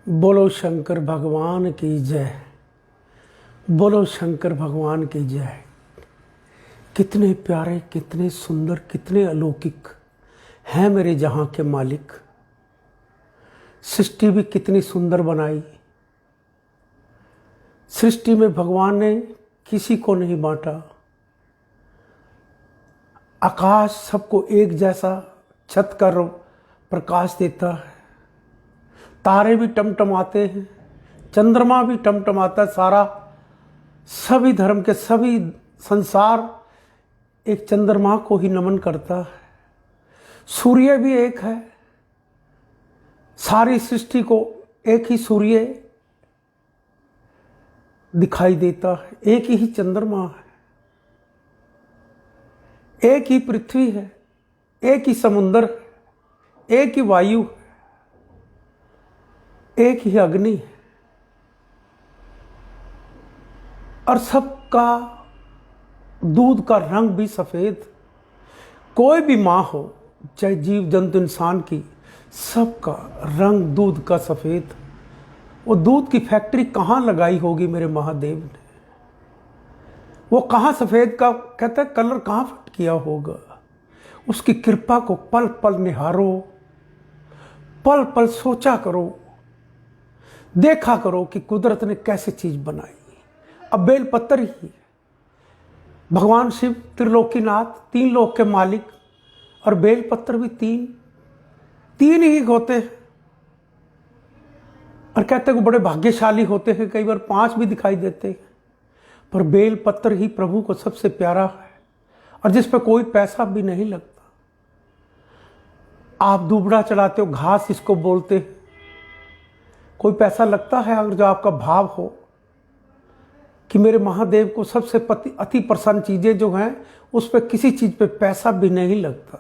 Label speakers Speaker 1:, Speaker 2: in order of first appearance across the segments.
Speaker 1: बोलो शंकर भगवान की जय। बोलो शंकर भगवान की जय। कितने प्यारे, कितने सुंदर, कितने अलौकिक हैं मेरे जहां के मालिक। सृष्टि भी कितनी सुंदर बनाई। सृष्टि में भगवान ने किसी को नहीं बांटा। आकाश सबको एक जैसा छत का प्रकाश देता है। तारे भी टमटमाते हैं, चंद्रमा भी टमटमाता है। सारा सभी धर्म के सभी संसार एक चंद्रमा को ही नमन करता है। सूर्य भी एक है। सारी सृष्टि को एक ही सूर्य दिखाई देता है, एक ही चंद्रमा है, एक ही पृथ्वी है, एक ही समुद्र है, एक ही वायु है, एक ही अग्नि है। और सबका दूध का रंग भी सफेद। कोई भी माँ हो, चाहे जीव जंतु इंसान की, सबका रंग दूध का सफेद। वो दूध की फैक्ट्री कहाँ लगाई होगी मेरे महादेव ने? वो कहाँ सफेद का कहते हैं कलर कहाँ फिट किया होगा? उसकी कृपा को पल पल निहारो, पल पल सोचा करो, देखा करो कि कुदरत ने कैसे चीज बनाई। अब बेलपत्र ही भगवान शिव त्रिलोकीनाथ, तीन लोक के मालिक, और बेलपत्र भी तीन ही होते हैं। और कहते हैं कि बड़े भाग्यशाली होते हैं, कई बार 5 भी दिखाई देते हैं। पर बेलपत्र ही प्रभु को सबसे प्यारा है, और जिस पर कोई पैसा भी नहीं लगता। आप दुबड़ा चढ़ाते हो, घास इसको बोलते हैं। कोई पैसा लगता है अगर जो आपका भाव हो कि मेरे महादेव को सबसे अति प्रसन्न चीजें जो हैं उस पर किसी चीज पे पैसा भी नहीं लगता।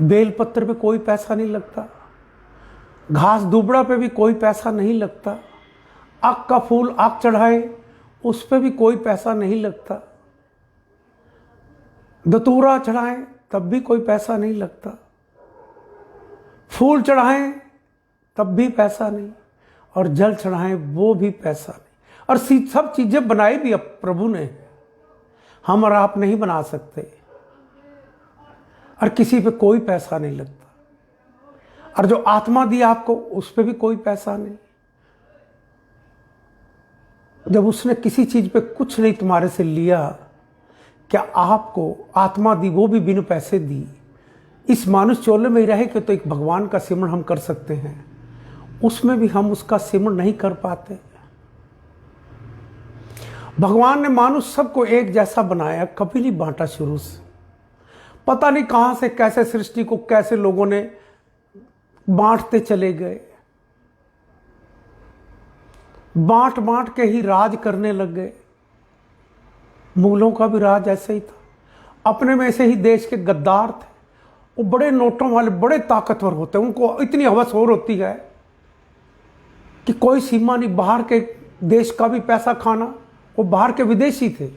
Speaker 1: बेलपत्र पे कोई पैसा नहीं लगता, घास दुबड़ा पे भी कोई पैसा नहीं लगता, आग का फूल आग चढ़ाए उस पे भी कोई पैसा नहीं लगता, धतूरा चढ़ाएं तब भी कोई पैसा नहीं लगता, फूल चढ़ाएं तब भी पैसा नहीं, और जल चढ़ाएं वो भी पैसा नहीं। और सब चीजें बनाई भी अब प्रभु ने, हम और आप नहीं बना सकते। और किसी पे कोई पैसा नहीं लगता। और जो आत्मा दी आपको उस पे भी कोई पैसा नहीं। जब उसने किसी चीज पे कुछ नहीं तुम्हारे से लिया, क्या आपको आत्मा दी वो भी बिन पैसे दी। इस मानुष चोले में ही रहे कि तो एक भगवान का सिमरण हम कर सकते हैं, उसमें भी हम उसका सिमरण नहीं कर पाते। भगवान ने मानुष सबको एक जैसा बनाया, कभी नहीं बांटा शुरू से। पता नहीं कहां से कैसे सृष्टि को कैसे लोगों ने बांटते चले गए। बांट बांट के ही राज करने लग गए। मुगलों का भी राज ऐसे ही था। अपने में से ही देश के गद्दार थे। वो बड़े नोटों वाले, बड़े ताकतवर होते हैं। उनको इतनी हवस और होती है कि कोई सीमा नहीं। बाहर के देश का भी पैसा खाना। वो बाहर के विदेशी थे,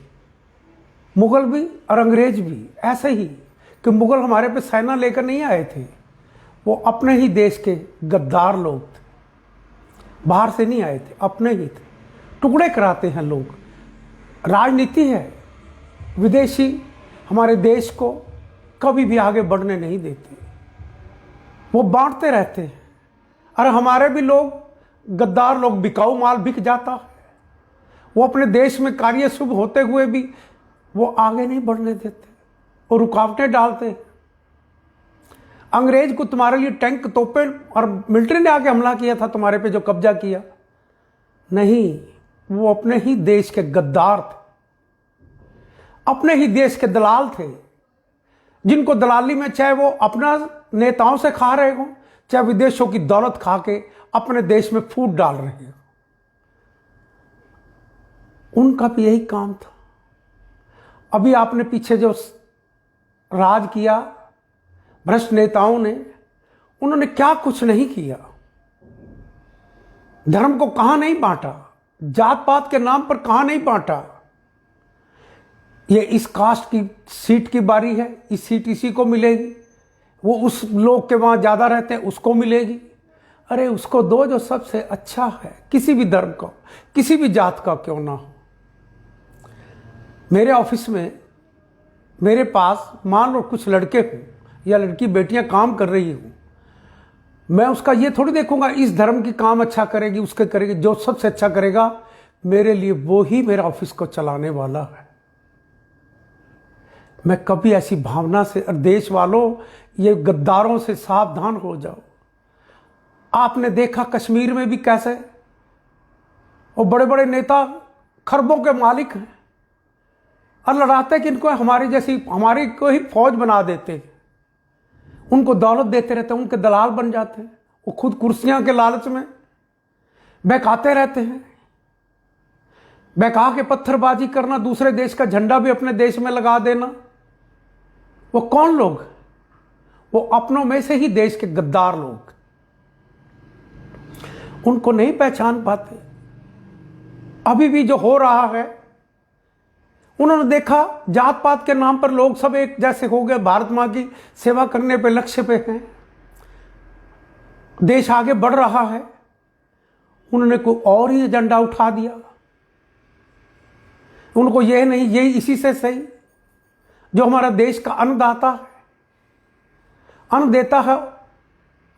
Speaker 1: मुगल भी और अंग्रेज भी। ऐसे ही कि मुगल हमारे पे सेना लेकर नहीं आए थे, वो अपने ही देश के गद्दार लोग थे। बाहर से नहीं आए थे, अपने ही थे। टुकड़े कराते हैं लोग। राजनीति है, विदेशी हमारे देश को कभी भी आगे बढ़ने नहीं देते। वो बांटते रहते हैं। और हमारे भी लोग, गद्दार लोग, बिकाऊ माल बिक जाता है। वो अपने देश में कार्य शुभ होते हुए भी वो आगे नहीं बढ़ने देते, वो रुकावटें डालते। अंग्रेज को तुम्हारे लिए टैंक, तोपे और मिलिट्री ने आके हमला किया था तुम्हारे पे, जो कब्जा किया नहीं। वो अपने ही देश के गद्दार थे, अपने ही देश के दलाल थे, जिनको दलाली में चाहे वो अपना नेताओं से खा रहे हो, चाहे विदेशों की दौलत खा के अपने देश में फूट डाल रहे हो। उनका भी यही काम था। अभी आपने पीछे जो राज किया भ्रष्ट नेताओं ने, उन्होंने क्या कुछ नहीं किया। धर्म को कहां नहीं बांटा, जात पात के नाम पर कहां नहीं बांटा। ये इस कास्ट की सीट की बारी है, इस सीट इसी को मिलेगी, वो उस लोग के वहां ज्यादा रहते हैं उसको मिलेगी। अरे उसको दो जो सबसे अच्छा है, किसी भी धर्म का, किसी भी जात का क्यों ना हो। मेरे ऑफिस में मेरे पास मान लो कुछ लड़के हों या लड़की बेटियां काम कर रही हूँ, मैं उसका ये थोड़ी देखूंगा इस धर्म की काम अच्छा करेगी उसके करेगी, जो सबसे अच्छा करेगा मेरे लिए वो ही मेरा ऑफिस को चलाने वाला है। मैं कभी ऐसी भावना से, और देश वालों ये गद्दारों से सावधान हो जाओ। आपने देखा कश्मीर में भी कैसे वो बड़े बड़े नेता खरबों के मालिक हैं और लड़ाते कि इनको हमारी जैसी हमारी को ही फौज बना देते, उनको दौलत देते रहते हैं, उनके दलाल बन जाते हैं। वो खुद कुर्सियां के लालच में बहकाते रहते हैं। बहका के पत्थरबाजी करना, दूसरे देश का झंडा भी अपने देश में लगा देना। वो कौन लोग? वो अपनों में से ही देश के गद्दार लोग। उनको नहीं पहचान पाते। अभी भी जो हो रहा है, उन्होंने देखा जात पात के नाम पर लोग सब एक जैसे हो गए, भारत मां की सेवा करने पे लक्ष्य पे हैं, देश आगे बढ़ रहा है, उन्होंने कोई और ही एजेंडा उठा दिया। उनको यह नहीं, यही इसी से सही जो हमारा देश का अन्नदाता है, अन्न देता है,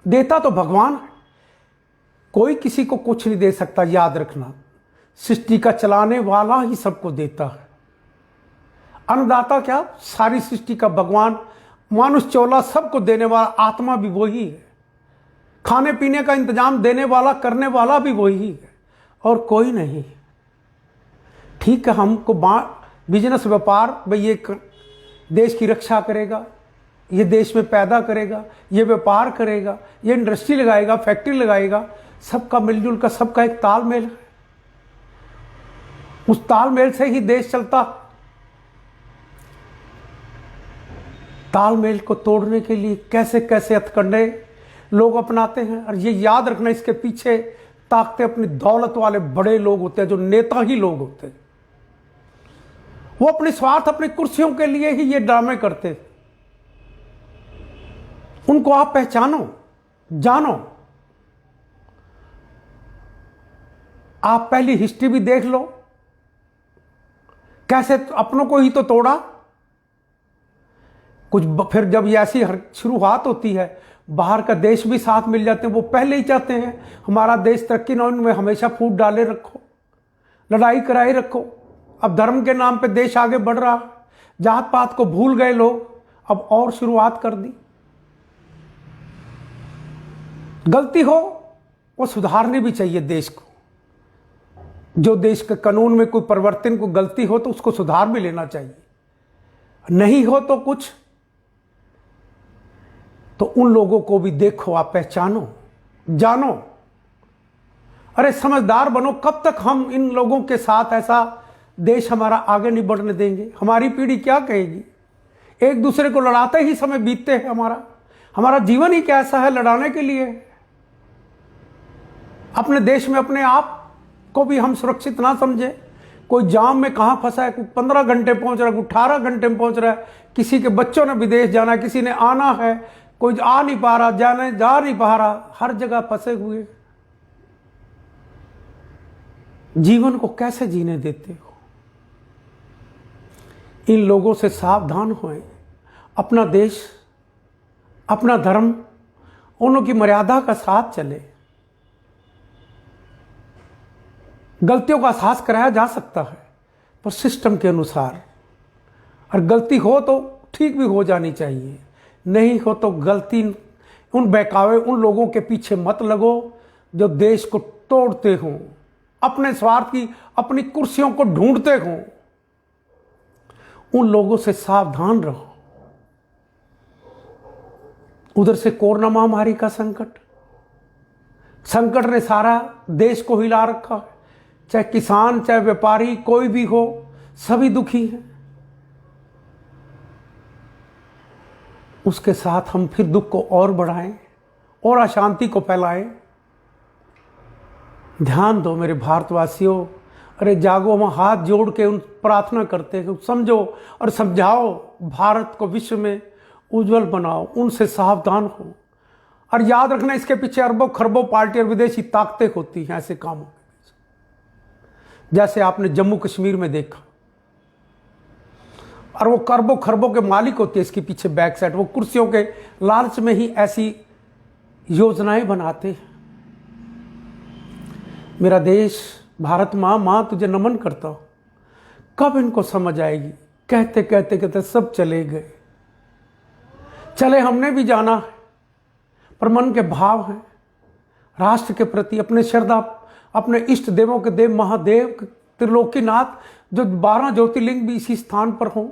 Speaker 1: देता तो भगवान है, कोई किसी को कुछ नहीं दे सकता। याद रखना, सृष्टि का चलाने वाला ही सबको देता है। अन्नदाता क्या, सारी सृष्टि का भगवान, मानुष चोला सबको देने वाला आत्मा भी वही है, खाने पीने का इंतजाम देने वाला करने वाला भी वही है और कोई नहीं। ठीक है, हमको बिजनेस व्यापार भाई ये देश की रक्षा करेगा, ये देश में पैदा करेगा, ये व्यापार करेगा, ये इंडस्ट्री लगाएगा, फैक्ट्री लगाएगा, सबका मिलजुल का सबका एक तालमेल है। उस तालमेल से ही देश चलता। तालमेल को तोड़ने के लिए कैसे कैसे हथकंडे लोग अपनाते हैं। और ये याद रखना, इसके पीछे ताकते अपनी दौलत वाले बड़े लोग होते हैं, जो नेता ही लोग होते हैं। वो अपने स्वार्थ, अपनी कुर्सियों के लिए ही ये ड्रामे करते हैं। उनको आप पहचानो, जानो। आप पहली हिस्ट्री भी देख लो, कैसे अपनों को ही तो तोड़ा कुछ। फिर जब ये ऐसी शुरुआत होती है, बाहर का देश भी साथ मिल जाते हैं। वो पहले ही चाहते हैं हमारा देश तरक्की न, उनमें हमेशा फूट डाले रखो, लड़ाई कराए रखो। अब धर्म के नाम पे देश आगे बढ़ रहा, जात पात को भूल गए लोग, अब और शुरुआत कर दी। गलती हो वो सुधारनी भी चाहिए देश को। जो देश के कानून में कोई परिवर्तन, को गलती हो तो उसको सुधार भी लेना चाहिए। नहीं हो तो कुछ, तो उन लोगों को भी देखो, आप पहचानो, जानो। अरे समझदार बनो। कब तक हम इन लोगों के साथ ऐसा देश हमारा आगे नहीं बढ़ने देंगे? हमारी पीढ़ी क्या कहेगी? एक दूसरे को लड़ाते ही समय बीतते हैं। हमारा जीवन ही कैसा है, लड़ाने के लिए। अपने देश में अपने आप को भी हम सुरक्षित ना समझे। कोई जाम में कहां फंसा है, कोई 15 घंटे पहुंच रहा है, कोई 18 घंटे में पहुंच रहा है। किसी के बच्चों ने विदेश जाना है, किसी ने आना है, कोई आ नहीं पा रहा, जा नहीं पा रहा, हर जगह फंसे हुए। जीवन को कैसे जीने देते हो? इन लोगों से सावधान होएं। अपना देश, अपना धर्म, उनों की मर्यादा का साथ चले। गलतियों का एहसास कराया जा सकता है पर सिस्टम के अनुसार। और गलती हो तो ठीक भी हो जानी चाहिए, नहीं हो तो गलती उन बहकावे उन लोगों के पीछे मत लगो जो देश को तोड़ते हों, अपने स्वार्थ की, अपनी कुर्सियों को ढूंढते हों। उन लोगों से सावधान रहो। उधर से कोरोना महामारी का संकट ने सारा देश को हिला रखा है। चाहे किसान, चाहे व्यापारी, कोई भी हो, सभी दुखी हैं। उसके साथ हम फिर दुख को और बढ़ाएं और अशांति को फैलाएं। ध्यान दो मेरे भारतवासियों। अरे जागो, हम हाथ जोड़ के उन प्रार्थना करते हैं, समझो और समझाओ, भारत को विश्व में उज्जवल बनाओ। उनसे सावधान हो। और याद रखना, इसके पीछे अरबों खरबों पार्टी और विदेशी ताकतें होती हैं ऐसे कामों के पीछे, जैसे आपने जम्मू कश्मीर में देखा। और वो अरबों खरबों के मालिक होते हैं इसके पीछे बैक साइड, वो कुर्सियों के लालच में ही ऐसी योजनाएं बनाते हैं। मेरा देश, भारत माँ, माँ तुझे नमन करता हूं। कब इनको समझ आएगी? कहते कहते कहते सब चले गए। चले हमने भी जाना है, पर मन के भाव हैं राष्ट्र के प्रति, अपने श्रद्धा, अपने इष्ट देवों के देव महादेव त्रिलोकीनाथ, जो 12 ज्योतिर्लिंग भी इसी स्थान पर हो,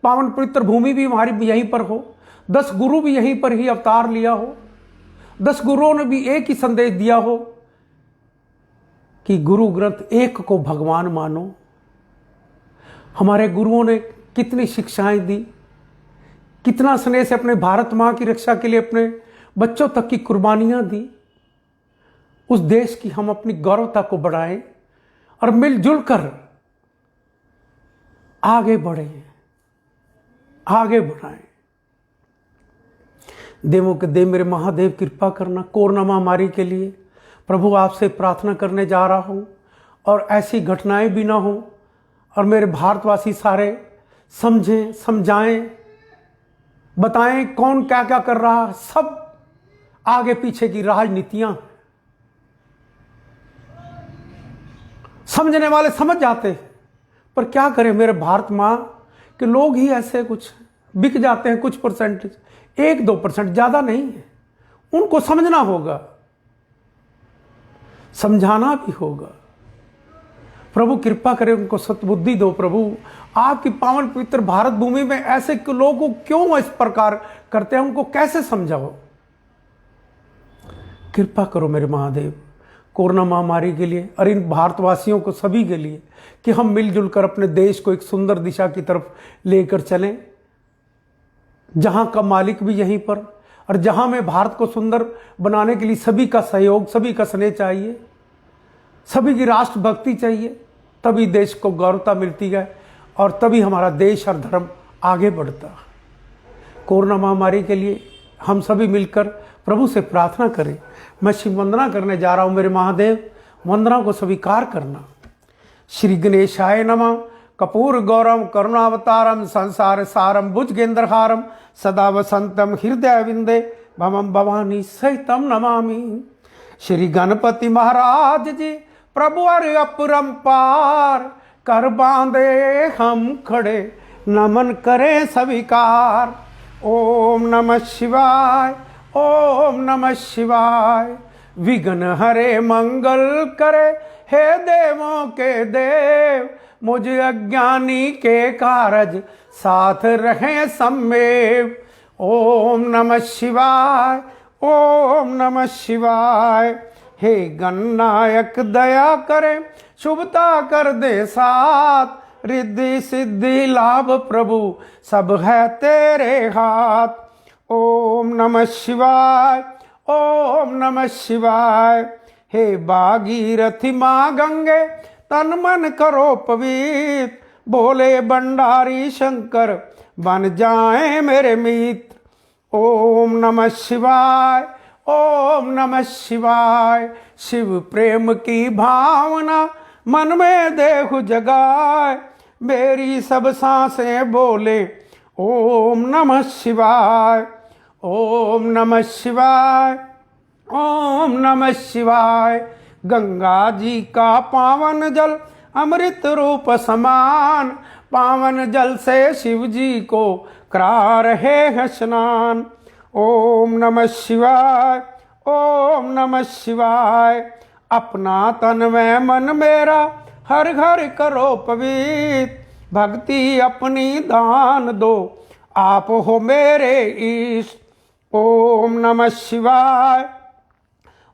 Speaker 1: पावन पवित्र भूमि भी हमारी यहीं पर हो, 10 गुरु भी यहीं पर ही अवतार लिया हो, 10 गुरुओं ने भी एक ही संदेश दिया हो कि गुरु ग्रंथ एक को भगवान मानो। हमारे गुरुओं ने कितनी शिक्षाएं दी, कितना स्नेह से अपने भारत माँ की रक्षा के लिए अपने बच्चों तक की कुर्बानियां दी। उस देश की हम अपनी गौरवता को बढ़ाएं और मिलजुल कर आगे बढ़ें, आगे बढ़ाएं। देवों के देव मेरे महादेव कृपा करना। कोरोना महामारी के लिए प्रभु आपसे प्रार्थना करने जा रहा हूं, और ऐसी घटनाएं भी ना हो, और मेरे भारतवासी सारे समझें, समझाएं, बताएं कौन क्या क्या कर रहा है। सब आगे पीछे की राजनीतियां, समझने वाले समझ जाते हैं, पर क्या करें, मेरे भारत माँ के लोग ही ऐसे कुछ बिक जाते हैं, कुछ परसेंटेज, 1-2%, ज़्यादा नहीं है। उनको समझना होगा, समझाना भी होगा। प्रभु कृपा करे, उनको सतबुद्धि दो। प्रभु आपकी पावन पवित्र भारत भूमि में ऐसे लोगों को क्यों इस प्रकार करते हैं, उनको कैसे समझाओ। कृपा करो मेरे महादेव कोरोना महामारी के लिए, और इन भारतवासियों को सभी के लिए, कि हम मिलजुल कर अपने देश को एक सुंदर दिशा की तरफ लेकर चलें, जहां का मालिक भी यहीं पर, और जहां में भारत को सुंदर बनाने के लिए सभी का सहयोग, सभी का स्नेह चाहिए, सभी की राष्ट्रभक्ति चाहिए। तभी देश को गौरवता मिलती है, और तभी हमारा देश और धर्म आगे बढ़ता है। कोरोना महामारी के लिए हम सभी मिलकर प्रभु से प्रार्थना करें। मैं शिव वंदना करने जा रहा हूं। मेरे महादेव, वंदना को स्वीकार करना। श्री गणेशाय नमः। कपूर गौरम करुणावतारम संसार सारम भुजगेंद्रहारम सदा वसंतम हृदय विंदे भवम भवानी सहितम नमामि। श्री गणपति महाराज जी प्रभु अरे अपरंपार, कर बांधे हम खड़े नमन करें स्वीकार। ओम नमः शिवाय, ओम नमः शिवाय। विघ्न हरे मंगल करे, हे देवों के देव, मुझे अज्ञानी के कारज साथ रहे सम्मेव। ओम नमः शिवाय, ओम नमः शिवाय। हे गणनायक दया करे, शुभता कर दे साथ, रिद्धि सिद्धि लाभ प्रभु सब है तेरे हाथ। ओम नमः शिवाय, ओम नमः शिवाय। हे भागीरथी माँ गंगे, तन मन करो पवित्र, बोले भंडारी शंकर बन जाए मेरे मित्र। ओम नमः शिवाय, ओम नमः शिवाय। शिव प्रेम की भावना मन में देखो जगाए, मेरी सब सांसें बोले ओम नमः शिवाय। ओम नमः शिवाय, ओम नमः शिवाय। गंगा जी का पावन जल अमृत रूप समान, पावन जल से शिव जी को करा रहे हैं स्नान। ओम नमः शिवाय, ओम नमः शिवाय। अपना तन में मन मेरा हर घर करो पवित्र, भक्ति अपनी दान दो आप हो मेरे ईश। ओम नमः शिवाय,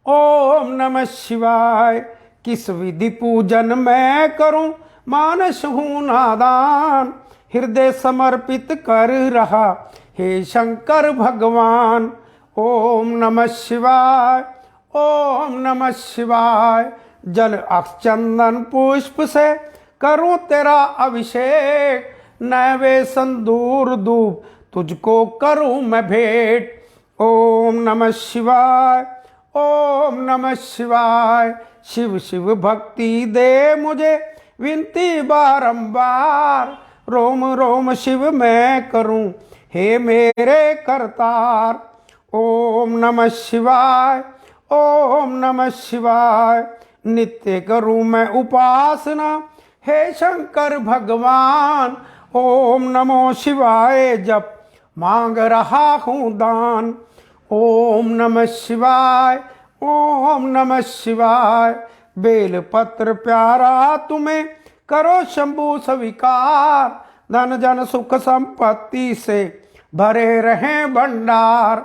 Speaker 1: ओम नमः शिवाय। किस विधि पूजन मैं करूं, मानस हूं नादान, हृदय समर्पित कर रहा हे शंकर भगवान। ओम नमः शिवाय, ओम नमः शिवाय। जल अक्षचंदन पुष्प से करूं तेरा अभिषेक, नैवे संदूर धूप तुझको करूं मैं भेंट। ओम नमः शिवाय, ओम नमः शिवाय। शिव शिव भक्ति दे मुझे विनती बारंबार, रोम रोम शिव मैं करूं हे मेरे करतार। ओम नमः शिवाय, ओम नमः शिवाय। नित्य करूं मैं उपासना हे शंकर भगवान। ओम नमो शिवाय जप मांग रहा हूँ दान। ओम नमः शिवाय, ओम नमः शिवाय। बेल पत्र प्यारा तुम्हें करो शंभु स्वीकार, धन जन सुख संपत्ति से भरे रहे भंडार।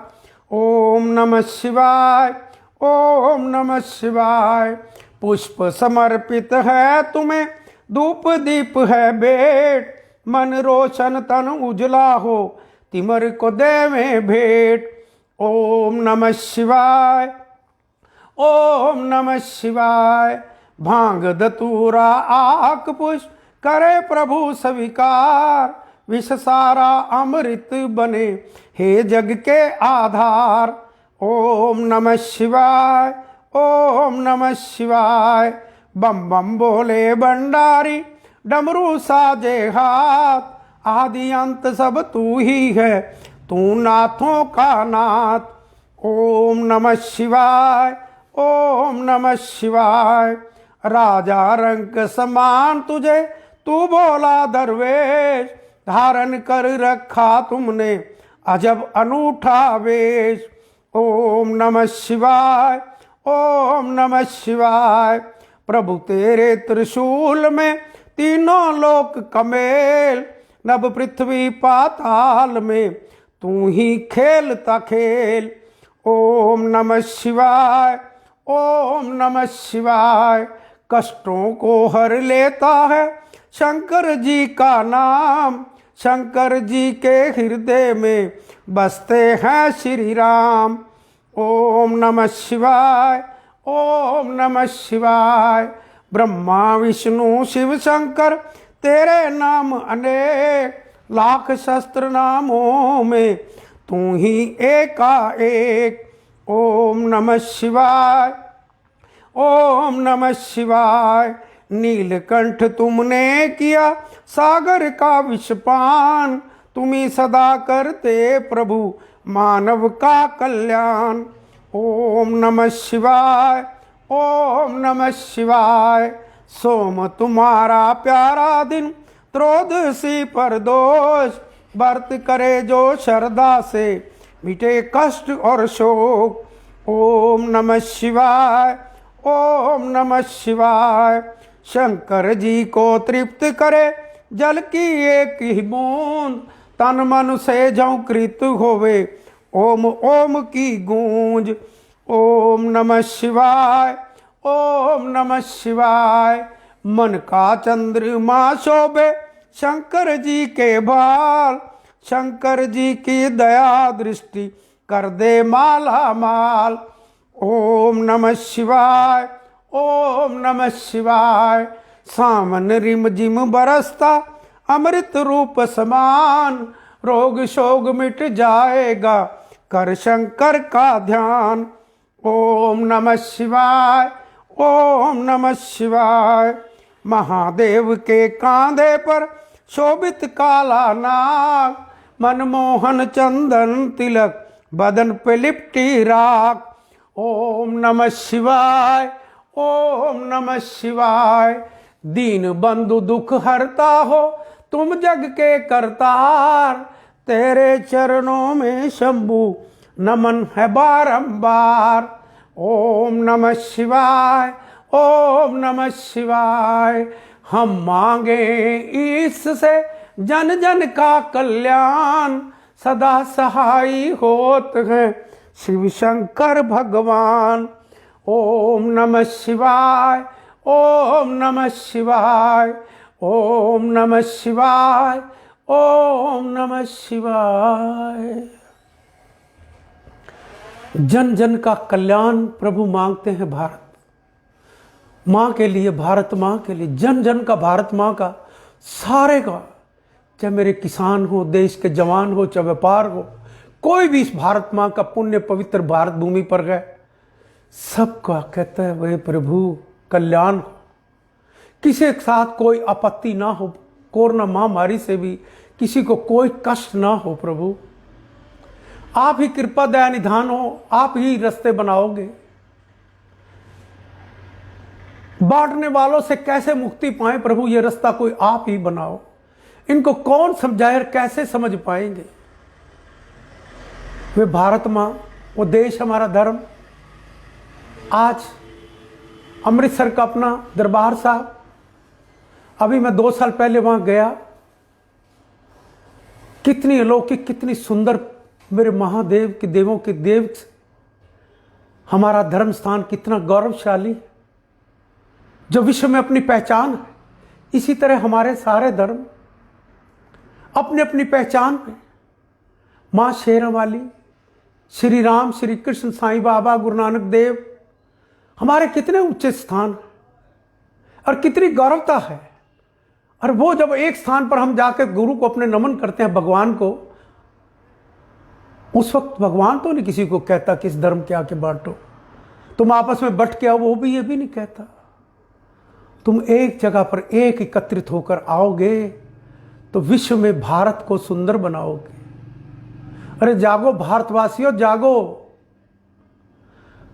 Speaker 1: ओम नमः शिवाय, ओम नमः शिवाय। पुष्प समर्पित है तुम्हें, धूप दीप है भेंट, मन रोशन तन उजला हो तिमर को देवे भेंट। ओम नमः शिवाय, ओम नमः शिवाय। भांग धतूरा आक पुष्प करे प्रभु स्वीकार, विष सारा अमृत बने हे जग के आधार। ओम नमः शिवाय, ओम नमः शिवाय। बम बम बोले भंडारी डमरू साजे हाथ, आदि अंत सब तू ही है, तू नाथों का नाथ। ओम नमः शिवाय, ओम नमः शिवाय। राजा रंग समान तुझे तू बोला दरवेश, धारण कर रखा तुमने अजब अनूठा वेश। ओम नमः शिवाय, ओम नमः शिवाय। प्रभु तेरे त्रिशूल में तीनों लोक कमेल, नभ पृथ्वी पाताल में तू ही खेलता खेल। ओम नमः शिवाय, ओम नमः शिवाय। कष्टों को हर लेता है शंकर जी का नाम, शंकर जी के हृदय में बसते हैं श्री राम। ओम नमः शिवाय, ओम नमः शिवाय। ब्रह्मा विष्णु शिव शंकर तेरे नाम अनेक, लाख शस्त्र नामों में तू ही एका एक। ओम नमः शिवाय, ओम नमः शिवाय। नीलकंठ तुमने किया सागर का विषपान, तुम्ही सदा करते प्रभु मानव का कल्याण। ओम नमः शिवाय, ओम नमः शिवाय। सोम तुम्हारा प्यारा दिन त्रयोदशी पर दोष, व्रत करे जो श्रद्धा से मिटे कष्ट और शोक। ओम नमः शिवाय, ओम नमः शिवाय। शंकर जी को तृप्त करे जल की एक ही बूंद, तन मन से झंकृत होवे ओम ओम की गूंज। ओम नमः शिवाय, ओम नमः शिवाय। मन का चंद्रमा शोभे शंकर जी के बाल, शंकर जी की दया दृष्टि कर दे माला माल। ओम नमः शिवाय, ओम नमः शिवाय। सावन रिम जिम बरसता अमृत रूप समान, रोग शोग मिट जाएगा कर शंकर का ध्यान। ओम नमः शिवाय, ओम नमः शिवाय। महादेव के कांधे पर शोभित काला नाग, मनमोहन चंदन तिलक बदन पे लिपटी राख। ओम नमः शिवाय, ओम नमः शिवाय। दीन बंधु दुख हरता हो तुम जग के करतार, तेरे चरणों में शंभु नमन है बारंबार। ओम नमः शिवाय, ओम नमः शिवाय। हम मांगे इससे जन जन का कल्याण, सदा सहाय होत हैं शिव शंकर भगवान। ओम नमः शिवाय, ओम नमः शिवाय। ओम नमः शिवाय, ओम नमः शिवाय। जन जन का कल्याण प्रभु मांगते हैं भारत माँ के लिए, भारत माँ के लिए, जन जन का, भारत माँ का, सारे का। चाहे मेरे किसान हो, देश के जवान हो, चाहे व्यापार हो, कोई भी इस भारत माँ का पुण्य पवित्र भारत भूमि पर गए, सबका कहता है वे प्रभु कल्याण हो, किसी के साथ कोई आपत्ति ना हो, कोरोना महामारी से भी किसी को कोई कष्ट ना हो। प्रभु आप ही कृपा दया निधान हो, आप ही रास्ते बनाओगे। बांटने वालों से कैसे मुक्ति पाए प्रभु, ये रास्ता कोई आप ही बनाओ। इनको कौन समझाए, कैसे समझ पाएंगे। वे भारत माँ, वो देश, हमारा धर्म। आज अमृतसर का अपना दरबार साहब, अभी मैं 2 साल पहले वहां गया, कितनी अलौकिक, कितनी सुंदर, मेरे महादेव के देवों के देव, हमारा धर्म स्थान कितना गौरवशाली, जो विश्व में अपनी पहचान है। इसी तरह हमारे सारे धर्म अपनी अपनी पहचान पे, माँ शेरा वाली, श्री राम, श्री कृष्ण, साईं बाबा, गुरु नानक देव, हमारे कितने ऊंचे स्थान और कितनी गौरवता है। और वो जब एक स्थान पर हम जाकर गुरु को अपने नमन करते हैं, भगवान को, उस वक्त भगवान तो नहीं किसी को कहता कि इस धर्म के आके बांटो, तुम आपस में बट के आओ, वो भी ये भी नहीं कहता। तुम एक जगह पर एक एकत्रित होकर आओगे तो विश्व में भारत को सुंदर बनाओगे। अरे जागो भारतवासियों, जागो।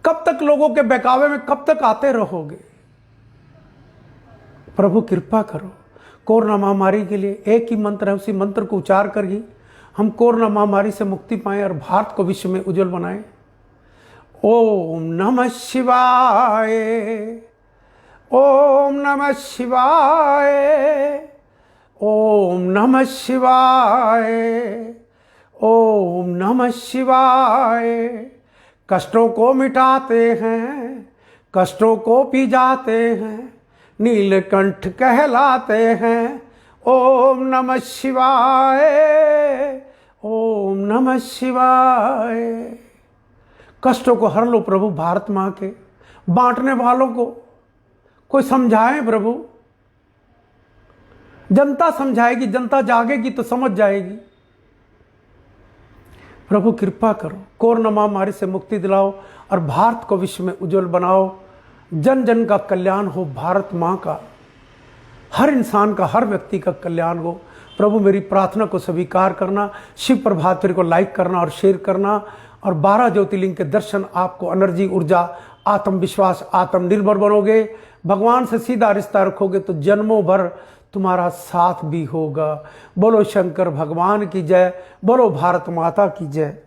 Speaker 1: कब तक लोगों के बहकावे में कब तक आते रहोगे। प्रभु कृपा करो। कोरोना महामारी के लिए एक ही मंत्र है, उसी मंत्र को उच्चार कर ही हम कोरोना महामारी से मुक्ति पाएं और भारत को विश्व में उज्जवल बनाएं। ओम नमः शिवाय, ओम नमः शिवाय, ओम नमः शिवाय, ओम नमः शिवाय। कष्टों को मिटाते हैं, कष्टों को पी जाते हैं, नीलकंठ कहलाते हैं। ओम नमः शिवाय, ओम नमः शिवाय। कष्टों को हर लो प्रभु भारत माँ के। बांटने वालों को कोई समझाए प्रभु, जनता समझाएगी, जनता जागेगी तो समझ जाएगी। प्रभु कृपा करो, कोरोना महामारी से मुक्ति दिलाओ और भारत को विश्व में उज्जवल बनाओ। जन जन का कल्याण हो, भारत माँ का, हर इंसान का, हर व्यक्ति का कल्याण हो। प्रभु मेरी प्रार्थना को स्वीकार करना, शिव प्रभात फेरी को लाइक करना और शेयर करना, और 12 ज्योतिर्लिंग के दर्शन आपको एनर्जी, ऊर्जा, आत्मविश्वास, आत्मनिर्भर बनोगे। भगवान से सीधा रिश्ता रखोगे तो जन्मों भर तुम्हारा साथ भी होगा। बोलो शंकर भगवान की जय, बोलो भारत माता की जय।